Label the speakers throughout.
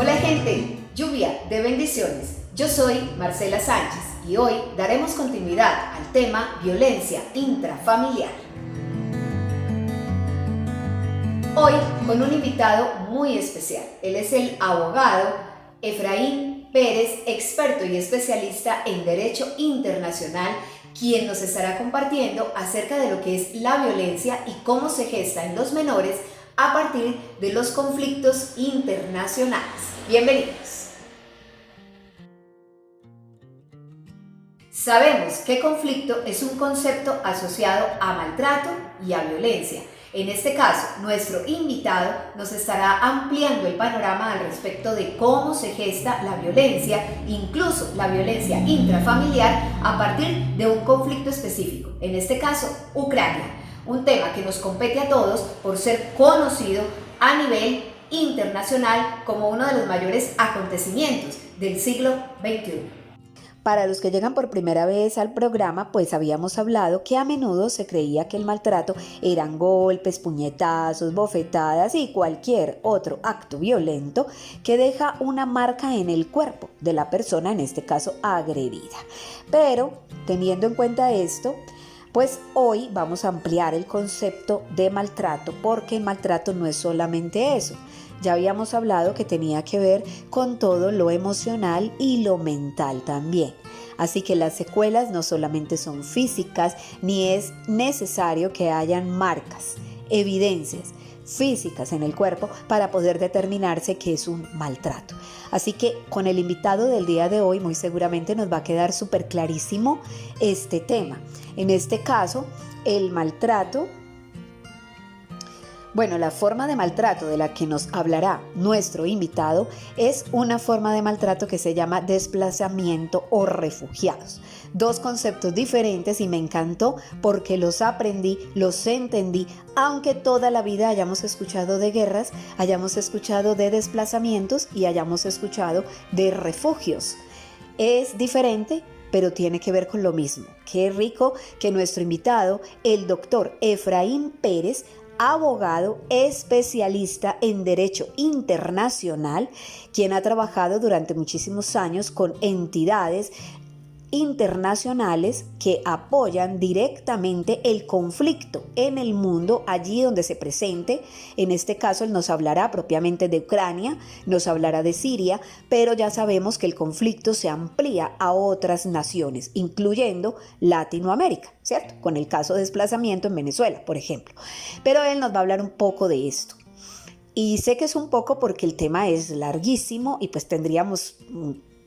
Speaker 1: Hola gente, lluvia de bendiciones. Yo soy Marcela Sánchez y hoy daremos continuidad al tema violencia intrafamiliar. Hoy con un invitado muy especial. Él es el abogado Efraín Pérez, experto y especialista en Derecho Internacional, quien nos estará compartiendo acerca de lo que es la violencia y cómo se gesta en los menores a partir de los conflictos internacionales. Bienvenidos. Sabemos que conflicto es un concepto asociado a maltrato y a violencia. En este caso, nuestro invitado nos estará ampliando el panorama al respecto de cómo se gesta la violencia, incluso la violencia intrafamiliar, a partir de un conflicto específico, en este caso, Ucrania. Un tema que nos compete a todos por ser conocido a nivel internacional como uno de los mayores acontecimientos del siglo XXI.
Speaker 2: Para los que llegan por primera vez al programa, pues habíamos hablado que a menudo se creía que el maltrato eran golpes, puñetazos, bofetadas y cualquier otro acto violento que deja una marca en el cuerpo de la persona, en este caso agredida. Pero teniendo en cuenta esto, pues hoy vamos a ampliar el concepto de maltrato, porque el maltrato no es solamente eso. Ya habíamos hablado que tenía que ver con todo lo emocional y lo mental también. Así que las secuelas no solamente son físicas, ni es necesario que hayan marcas, evidencias físicas en el cuerpo para poder determinarse que es un maltrato. Así que con el invitado del día de hoy muy seguramente nos va a quedar súper clarísimo este tema. En este caso, el maltrato, la forma de maltrato de la que nos hablará nuestro invitado es una forma de maltrato que se llama desplazamiento o refugiados. Dos conceptos diferentes y me encantó porque los aprendí, los entendí, aunque toda la vida hayamos escuchado de guerras, hayamos escuchado de desplazamientos y hayamos escuchado de refugios. Es diferente, pero tiene que ver con lo mismo. Qué rico que nuestro invitado, el doctor Efraín Pérez, abogado especialista en Derecho Internacional, quien ha trabajado durante muchísimos años con entidades internacionales que apoyan directamente el conflicto en el mundo, allí donde se presente. En este caso, él nos hablará propiamente de Ucrania, nos hablará de Siria, pero ya sabemos que el conflicto se amplía a otras naciones, incluyendo Latinoamérica, ¿cierto? Con el caso de desplazamiento en Venezuela, por ejemplo. Pero él nos va a hablar un poco de esto. Y sé que es un poco porque el tema es larguísimo y pues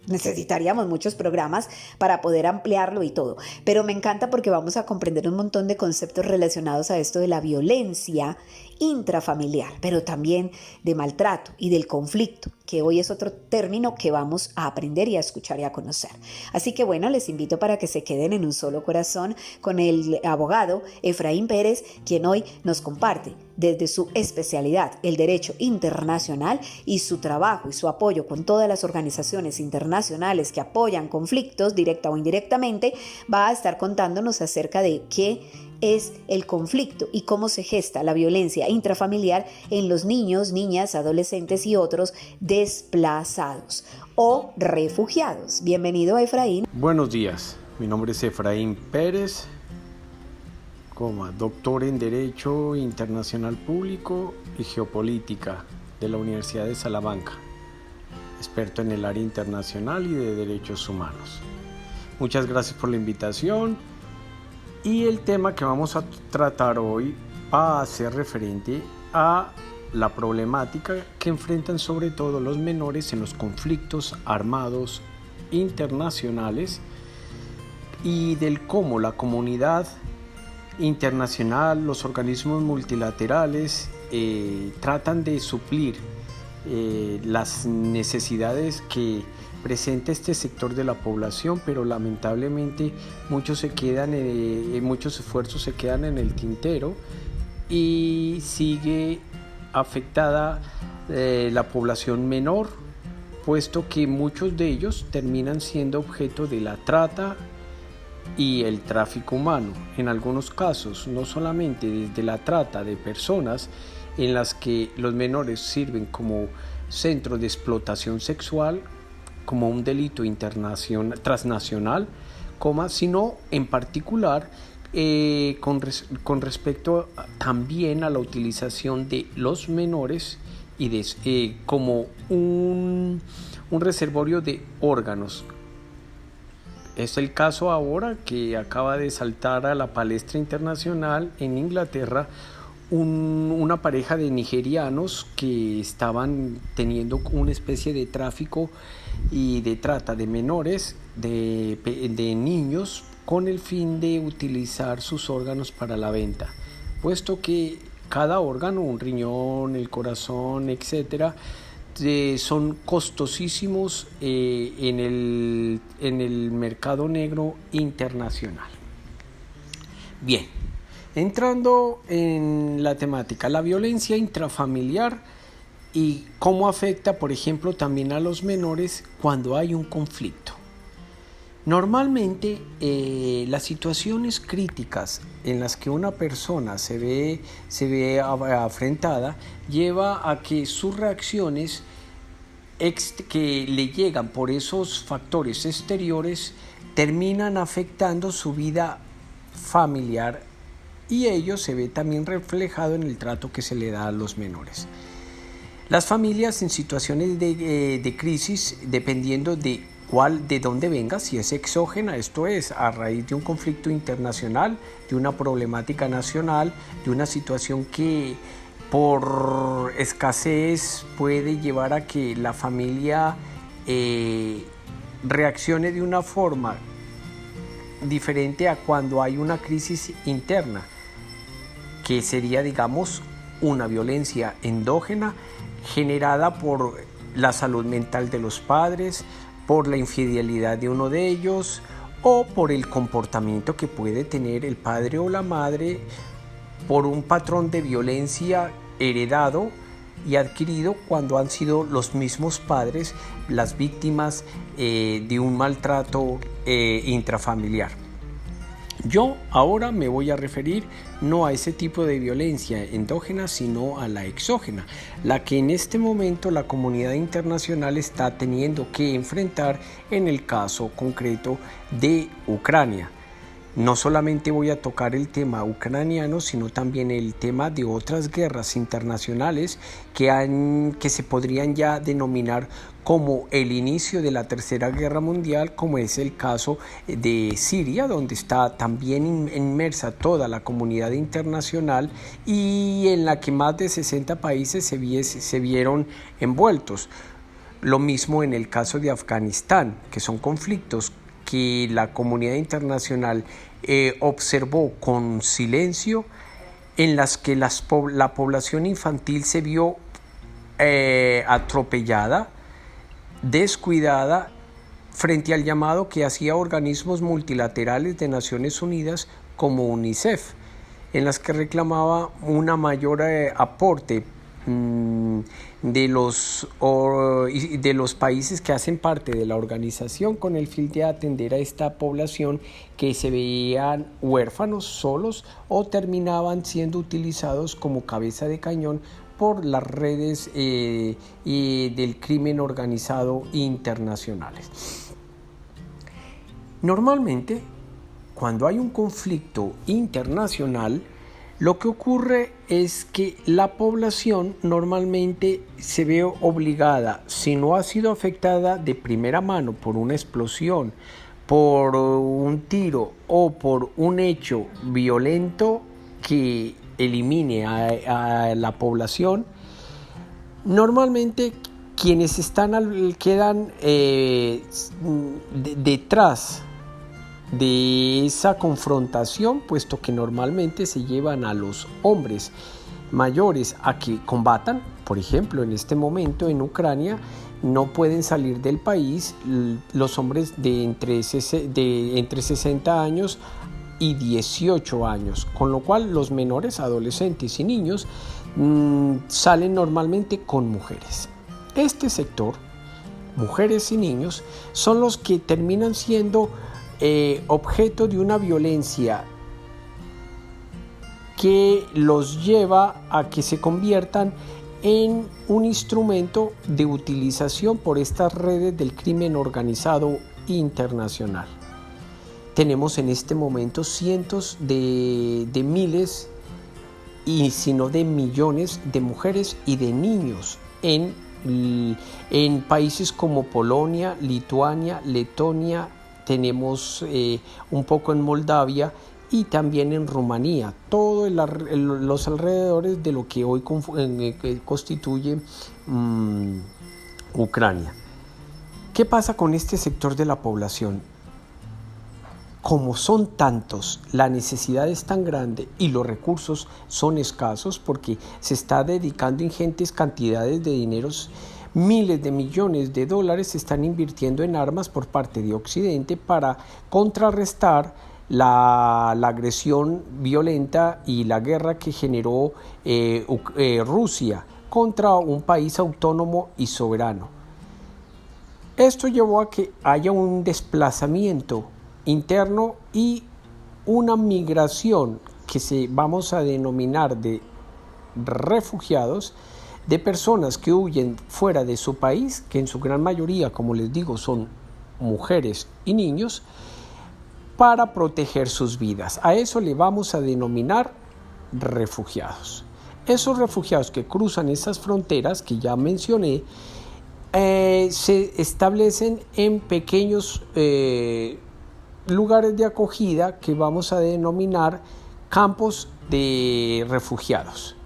Speaker 2: necesitaríamos muchos programas para poder ampliarlo y todo, pero me encanta porque vamos a comprender un montón de conceptos relacionados a esto de la violencia intrafamiliar, pero también de maltrato y del conflicto, que hoy es otro término que vamos a aprender y a escuchar y a conocer. Así que les invito para que se queden en un solo corazón con el abogado Efraín Pérez, quien hoy nos comparte desde su especialidad, el derecho internacional, y su trabajo y su apoyo con todas las organizaciones internacionales que apoyan conflictos, directa o indirectamente, va a estar contándonos acerca de qué es el conflicto y cómo se gesta la violencia intrafamiliar en los niños, niñas, adolescentes y otros desplazados o refugiados. Bienvenido, Efraín.
Speaker 3: Buenos días, mi nombre es Efraín Pérez, doctor en Derecho Internacional Público y Geopolítica de la Universidad de Salamanca, experto en el área internacional y de derechos humanos. Muchas gracias por la invitación. Y el tema que vamos a tratar hoy va a ser referente a la problemática que enfrentan sobre todo los menores en los conflictos armados internacionales y del cómo la comunidad internacional, los organismos multilaterales tratan de suplir las necesidades que presenta este sector de la población, pero lamentablemente muchos esfuerzos se quedan en el tintero y sigue afectada la población menor, puesto que muchos de ellos terminan siendo objeto de la trata y el tráfico humano. En algunos casos, no solamente desde la trata de personas, en las que los menores sirven como centros de explotación sexual como un delito internacional, transnacional, sino en particular con respecto también a la utilización de los menores y como un reservorio de órganos. Es el caso ahora que acaba de saltar a la palestra internacional en Inglaterra una pareja de nigerianos que estaban teniendo una especie de tráfico y de trata de menores, de niños, con el fin de utilizar sus órganos para la venta, puesto que cada órgano, un riñón, el corazón, etcétera, son costosísimos en el mercado negro internacional. Bien, entrando en la temática, la violencia intrafamiliar y cómo afecta, por ejemplo, también a los menores cuando hay un conflicto. Normalmente las situaciones críticas en las que una persona se ve afrentada lleva a que sus reacciones que le llegan por esos factores exteriores terminan afectando su vida familiar, y ello se ve también reflejado en el trato que se le da a los menores. Las familias en situaciones de crisis, dependiendo de dónde venga, si es exógena, esto es a raíz de un conflicto internacional, de una problemática nacional, de una situación que por escasez puede llevar a que la familia reaccione de una forma diferente a cuando hay una crisis interna, que sería, digamos, una violencia endógena generada por la salud mental de los padres, por la infidelidad de uno de ellos o por el comportamiento que puede tener el padre o la madre, por un patrón de violencia heredado y adquirido cuando han sido los mismos padres las víctimas de un maltrato intrafamiliar. Yo ahora me voy a referir no a ese tipo de violencia endógena, sino a la exógena, la que en este momento la comunidad internacional está teniendo que enfrentar en el caso concreto de Ucrania. No solamente voy a tocar el tema ucraniano, sino también el tema de otras guerras internacionales que se podrían ya denominar como el inicio de la Tercera Guerra Mundial, como es el caso de Siria, donde está también inmersa toda la comunidad internacional y en la que más de 60 países se vieron envueltos. Lo mismo en el caso de Afganistán, que son conflictos que la comunidad internacional observó con silencio, en las que la población infantil se vio atropellada, descuidada, frente al llamado que hacía organismos multilaterales de Naciones Unidas como UNICEF, en las que reclamaba una mayor aporte de los países que hacen parte de la organización, con el fin de atender a esta población que se veían huérfanos, solos, o terminaban siendo utilizados como cabeza de cañón por las redes del crimen organizado internacionales. Normalmente, cuando hay un conflicto internacional, lo que ocurre es que la población normalmente se ve obligada, si no ha sido afectada de primera mano por una explosión, por un tiro o por un hecho violento que elimine a la población, normalmente quienes quedan detrás de esa confrontación, puesto que normalmente se llevan a los hombres mayores a que combatan. Por ejemplo, en este momento en Ucrania no pueden salir del país los hombres de entre 60 años y 18 años, con lo cual los menores, adolescentes y niños salen normalmente con mujeres. Este sector, mujeres y niños, son los que terminan siendo objeto de una violencia que los lleva a que se conviertan en un instrumento de utilización por estas redes del crimen organizado internacional. Tenemos en este momento cientos de miles y si no de millones de mujeres y de niños en países como Polonia, Lituania, Letonia, tenemos un poco en Moldavia y también en Rumanía, todos los alrededores de lo que hoy constituye Ucrania. ¿Qué pasa con este sector de la población? Como son tantos, la necesidad es tan grande y los recursos son escasos porque se está dedicando ingentes cantidades de dineros, miles de millones de dólares se están invirtiendo en armas por parte de Occidente para contrarrestar la agresión violenta y la guerra que generó Rusia contra un país autónomo y soberano. Esto llevó a que haya un desplazamiento interno y una migración que vamos a denominar de refugiados, de personas que huyen fuera de su país, que en su gran mayoría, como les digo, son mujeres y niños, para proteger sus vidas. A eso le vamos a denominar refugiados. Esos refugiados que cruzan esas fronteras que ya mencioné, se establecen en pequeños lugares de acogida que vamos a denominar campos de refugiados.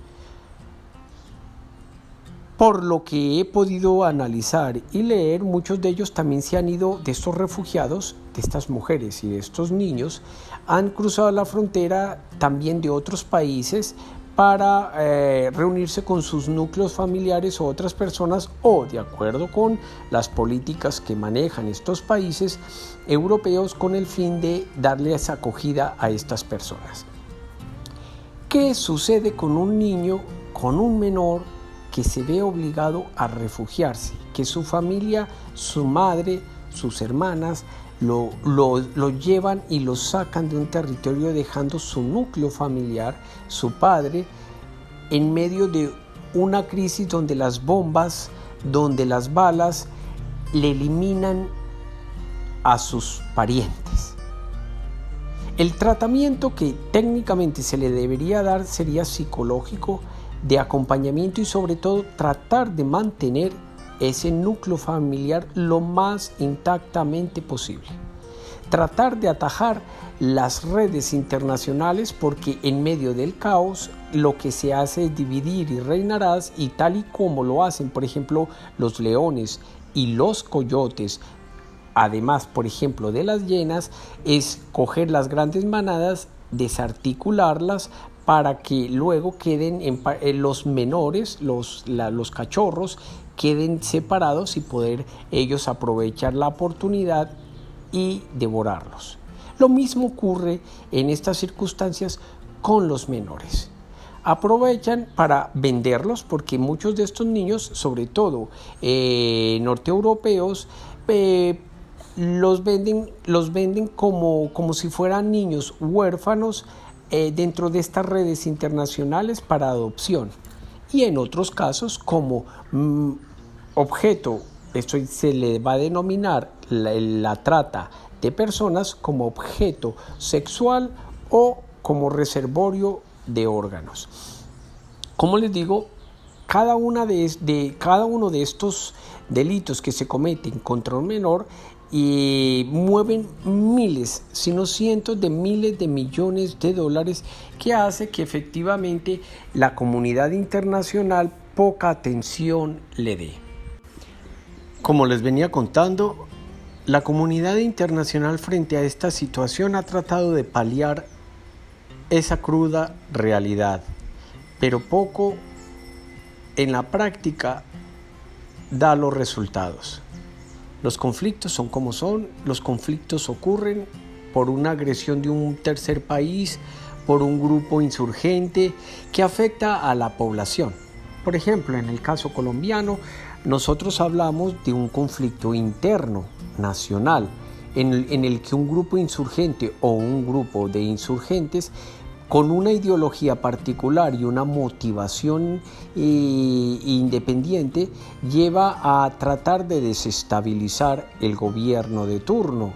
Speaker 3: Por lo que he podido analizar y leer, muchos de ellos también se han ido, de estos refugiados, de estas mujeres y de estos niños, han cruzado la frontera también de otros países para reunirse con sus núcleos familiares o otras personas o, de acuerdo con las políticas que manejan estos países europeos, con el fin de darles acogida a estas personas. ¿Qué sucede con un niño, con un menor que se ve obligado a refugiarse? Que su familia, su madre, sus hermanas lo llevan y lo sacan de un territorio dejando su núcleo familiar, su padre, en medio de una crisis donde las bombas, donde las balas le eliminan a sus parientes. El tratamiento que técnicamente se le debería dar sería psicológico, de acompañamiento y sobre todo tratar de mantener ese núcleo familiar lo más intactamente posible. Tratar de atajar las redes internacionales porque en medio del caos lo que se hace es dividir y reinarás, y tal y como lo hacen por ejemplo los leones y los coyotes, además por ejemplo de las hienas, es coger las grandes manadas, desarticularlas para que luego queden los menores, los cachorros, queden separados y poder ellos aprovechar la oportunidad y devorarlos. Lo mismo ocurre en estas circunstancias con los menores. Aprovechan para venderlos porque muchos de estos niños, sobre todo norteeuropeos, los venden como si fueran niños huérfanos dentro de estas redes internacionales para adopción, y en otros casos como objeto, esto se le va a denominar la trata de personas, como objeto sexual o como reservorio de órganos. Como les digo, cada uno de estos delitos que se cometen contra un menor y mueven miles, si no cientos de miles de millones de dólares, que hace que efectivamente la comunidad internacional poca atención le dé. Como les venía contando, la comunidad internacional frente a esta situación ha tratado de paliar esa cruda realidad, pero poco en la práctica da los resultados. Los conflictos son como son, los conflictos ocurren por una agresión de un tercer país, por un grupo insurgente que afecta a la población. Por ejemplo, en el caso colombiano, nosotros hablamos de un conflicto interno, nacional, en el que un grupo insurgente o un grupo de insurgentes con una ideología particular y una motivación independiente, lleva a tratar de desestabilizar el gobierno de turno,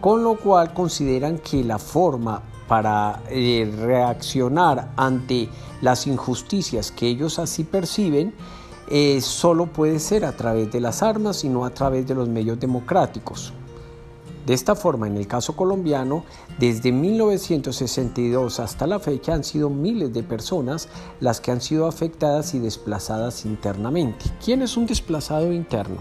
Speaker 3: con lo cual consideran que la forma para reaccionar ante las injusticias que ellos así perciben solo puede ser a través de las armas y no a través de los medios democráticos. De esta forma, en el caso colombiano, desde 1962 hasta la fecha han sido miles de personas las que han sido afectadas y desplazadas internamente. ¿Quién es un desplazado interno?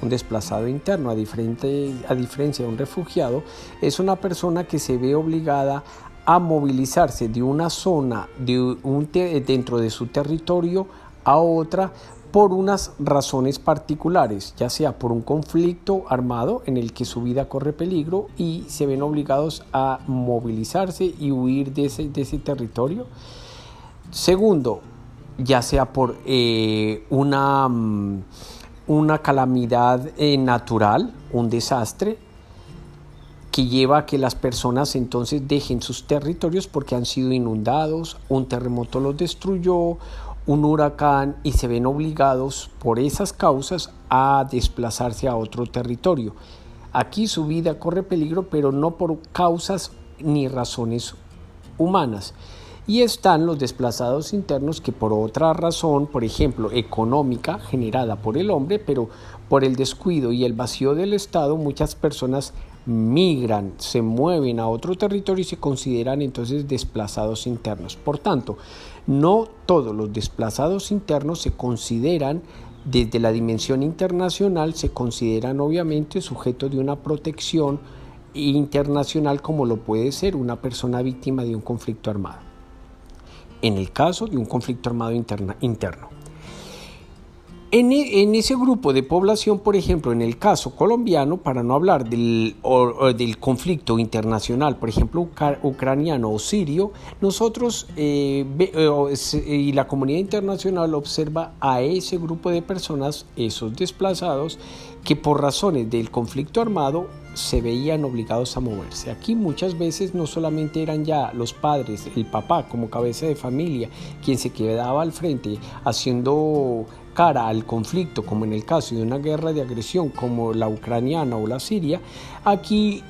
Speaker 3: Un desplazado interno, a diferencia de un refugiado, es una persona que se ve obligada a movilizarse de una zona dentro de su territorio a otra por unas razones particulares, ya sea por un conflicto armado en el que su vida corre peligro y se ven obligados a movilizarse y huir de ese territorio. Segundo, ya sea por una calamidad natural, un desastre, que lleva a que las personas entonces dejen sus territorios porque han sido inundados, un terremoto los destruyó, un huracán, y se ven obligados por esas causas a desplazarse a otro territorio. Aquí su vida corre peligro, pero no por causas ni razones humanas. Y están los desplazados internos que por otra razón, por ejemplo, económica, generada por el hombre, pero por el descuido y el vacío del Estado, muchas personas migran, se mueven a otro territorio y se consideran entonces desplazados internos. Por tanto, no todos los desplazados internos se consideran, desde la dimensión internacional, se consideran obviamente sujetos de una protección internacional como lo puede ser una persona víctima de un conflicto armado. En el caso de un conflicto armado interno. En ese grupo de población, por ejemplo, en el caso colombiano, para no hablar del conflicto internacional, por ejemplo, ucraniano o sirio, nosotros y la comunidad internacional observa a ese grupo de personas, esos desplazados, que por razones del conflicto armado se veían obligados a moverse. Aquí muchas veces no solamente eran ya los padres, el papá como cabeza de familia, quien se quedaba al frente haciendo cara al conflicto, como en el caso de una guerra de agresión como la ucraniana o la siria. Aquí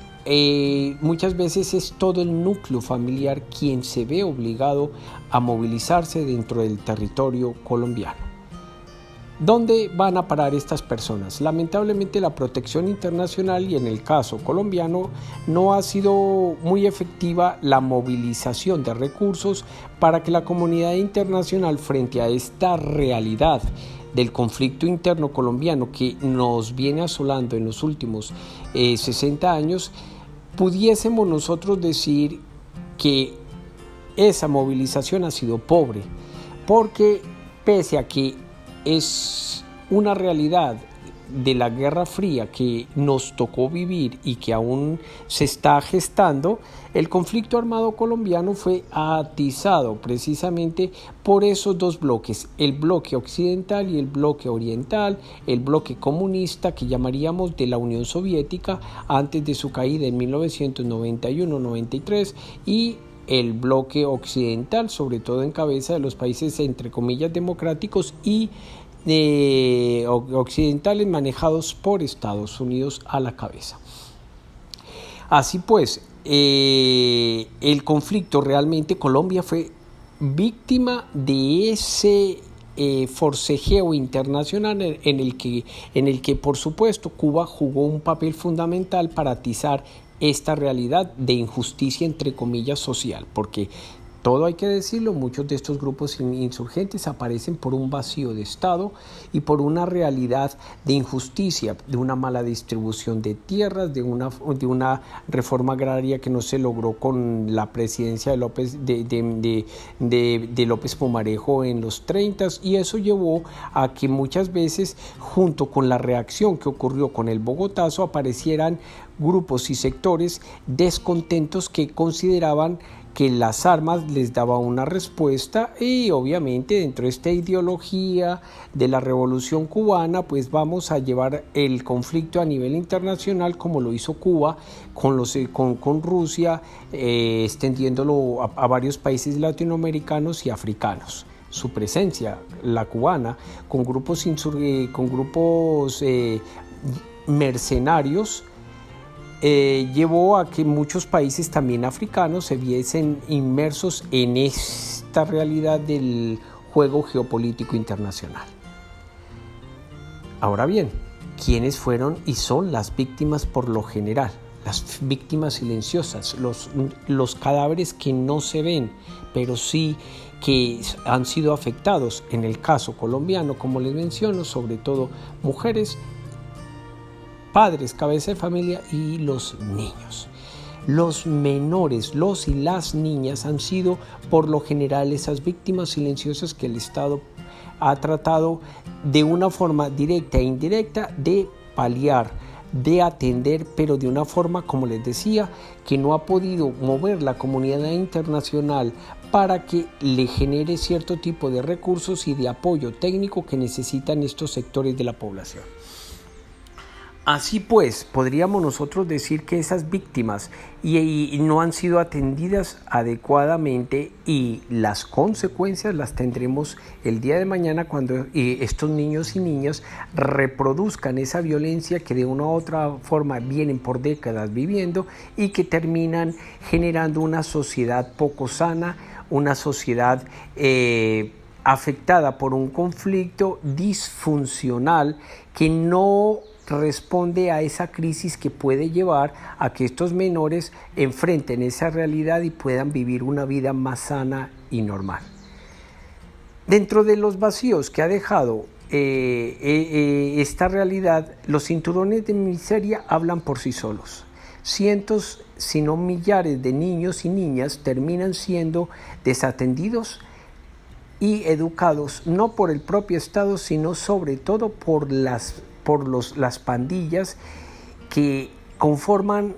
Speaker 3: muchas veces es todo el núcleo familiar quien se ve obligado a movilizarse dentro del territorio colombiano. ¿Dónde van a parar estas personas? Lamentablemente la protección internacional, y en el caso colombiano no ha sido muy efectiva la movilización de recursos para que la comunidad internacional, frente a esta realidad del conflicto interno colombiano que nos viene asolando en los últimos 60 años, pudiésemos nosotros decir que esa movilización ha sido pobre, porque pese a que es una realidad de la Guerra Fría que nos tocó vivir y que aún se está gestando, el conflicto armado colombiano fue atizado precisamente por esos dos bloques, el bloque occidental y el bloque oriental, el bloque comunista que llamaríamos de la Unión Soviética antes de su caída en 1991-93 y el bloque occidental, sobre todo en cabeza de los países entre comillas democráticos y occidentales manejados por Estados Unidos a la cabeza. Así pues, el conflicto realmente, Colombia fue víctima de ese forcejeo internacional en el que por supuesto Cuba jugó un papel fundamental para atizar esta realidad de injusticia entre comillas social, porque todo hay que decirlo, muchos de estos grupos insurgentes aparecen por un vacío de Estado y por una realidad de injusticia, de una mala distribución de tierras, de una reforma agraria que no se logró con la presidencia de López Pumarejo en los 30s, y eso llevó a que muchas veces, junto con la reacción que ocurrió con el Bogotazo, aparecieran grupos y sectores descontentos que consideraban que las armas les daba una respuesta, y obviamente dentro de esta ideología de la Revolución Cubana pues vamos a llevar el conflicto a nivel internacional, como lo hizo Cuba con Rusia, extendiéndolo a varios países latinoamericanos y africanos. Su presencia, la cubana, con grupos mercenarios, llevó a que muchos países también africanos se viesen inmersos en esta realidad del juego geopolítico internacional. Ahora bien, ¿quiénes fueron y son las víctimas por lo general? Las víctimas silenciosas, los cadáveres que no se ven, pero sí que han sido afectados. En el caso colombiano, como les menciono, sobre todo mujeres, padres, cabeza de familia y los niños. Los menores, los y las niñas han sido por lo general esas víctimas silenciosas que el Estado ha tratado de una forma directa e indirecta de paliar, de atender, pero de una forma, como les decía, que no ha podido mover la comunidad internacional para que le genere cierto tipo de recursos y de apoyo técnico que necesitan estos sectores de la población. Así pues, podríamos nosotros decir que esas víctimas y no han sido atendidas adecuadamente, y las consecuencias las tendremos el día de mañana cuando estos niños y niñas reproduzcan esa violencia que de una u otra forma vienen por décadas viviendo y que terminan generando una sociedad poco sana, una sociedad afectada por un conflicto disfuncional que no responde a esa crisis que puede llevar a que estos menores enfrenten esa realidad y puedan vivir una vida más sana y normal. Dentro de los vacíos que ha dejado esta realidad, los cinturones de miseria hablan por sí solos. Cientos, si no millares de niños y niñas terminan siendo desatendidos y educados no por el propio Estado, sino sobre todo por las pandillas que conforman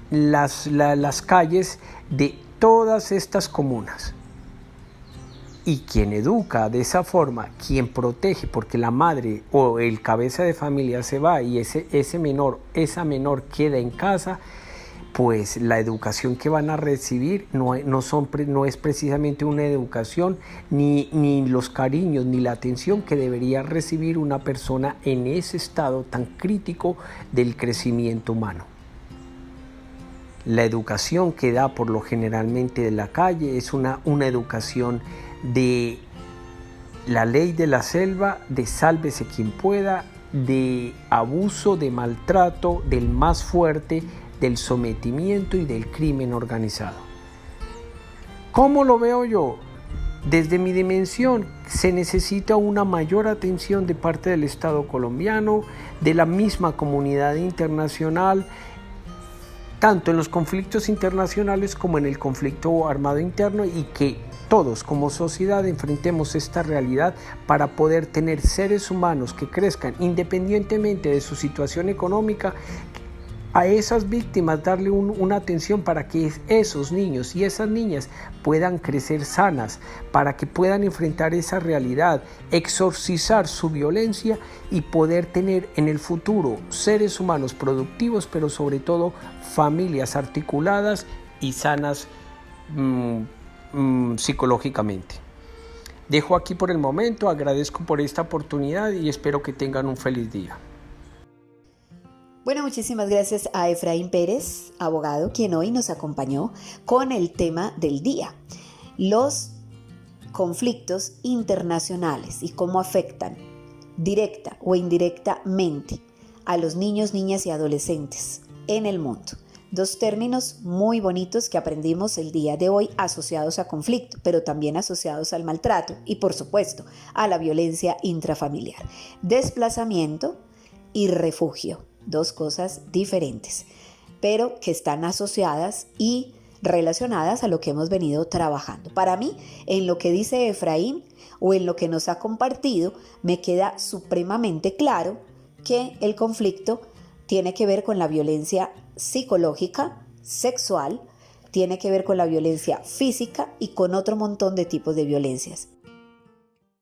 Speaker 3: las calles de todas estas comunas. Y quien educa de esa forma, quien protege, porque la madre o el cabeza de familia se va y esa menor queda en casa, pues la educación que van a recibir no es precisamente una educación ni los cariños ni la atención que debería recibir una persona en ese estado tan crítico del crecimiento humano. La educación que da por lo generalmente de la calle es una educación de la ley de la selva, de sálvese quien pueda, de abuso, de maltrato, del más fuerte, del sometimiento y del crimen organizado. ¿Cómo lo veo yo? Desde mi dimensión, se necesita una mayor atención de parte del Estado colombiano, de la misma comunidad internacional, tanto en los conflictos internacionales como en el conflicto armado interno, y que todos como sociedad enfrentemos esta realidad para poder tener seres humanos que crezcan independientemente de su situación económica. A esas víctimas darle una atención para que esos niños y esas niñas puedan crecer sanas, para que puedan enfrentar esa realidad, exorcizar su violencia y poder tener en el futuro seres humanos productivos, pero sobre todo familias articuladas y sanas psicológicamente. Dejo aquí por el momento, agradezco por esta oportunidad y espero que tengan un feliz día.
Speaker 2: Bueno, muchísimas gracias a Efraín Pérez, abogado, quien hoy nos acompañó con el tema del día: los conflictos internacionales y cómo afectan directa o indirectamente a los niños, niñas y adolescentes en el mundo. Dos términos muy bonitos que aprendimos el día de hoy, asociados a conflicto, pero también asociados al maltrato y, por supuesto, a la violencia intrafamiliar. Desplazamiento y refugio. Dos cosas diferentes, pero que están asociadas y relacionadas a lo que hemos venido trabajando. Para mí, en lo que dice Efraín o en lo que nos ha compartido, me queda supremamente claro que el conflicto tiene que ver con la violencia psicológica, sexual, tiene que ver con la violencia física y con otro montón de tipos de violencias.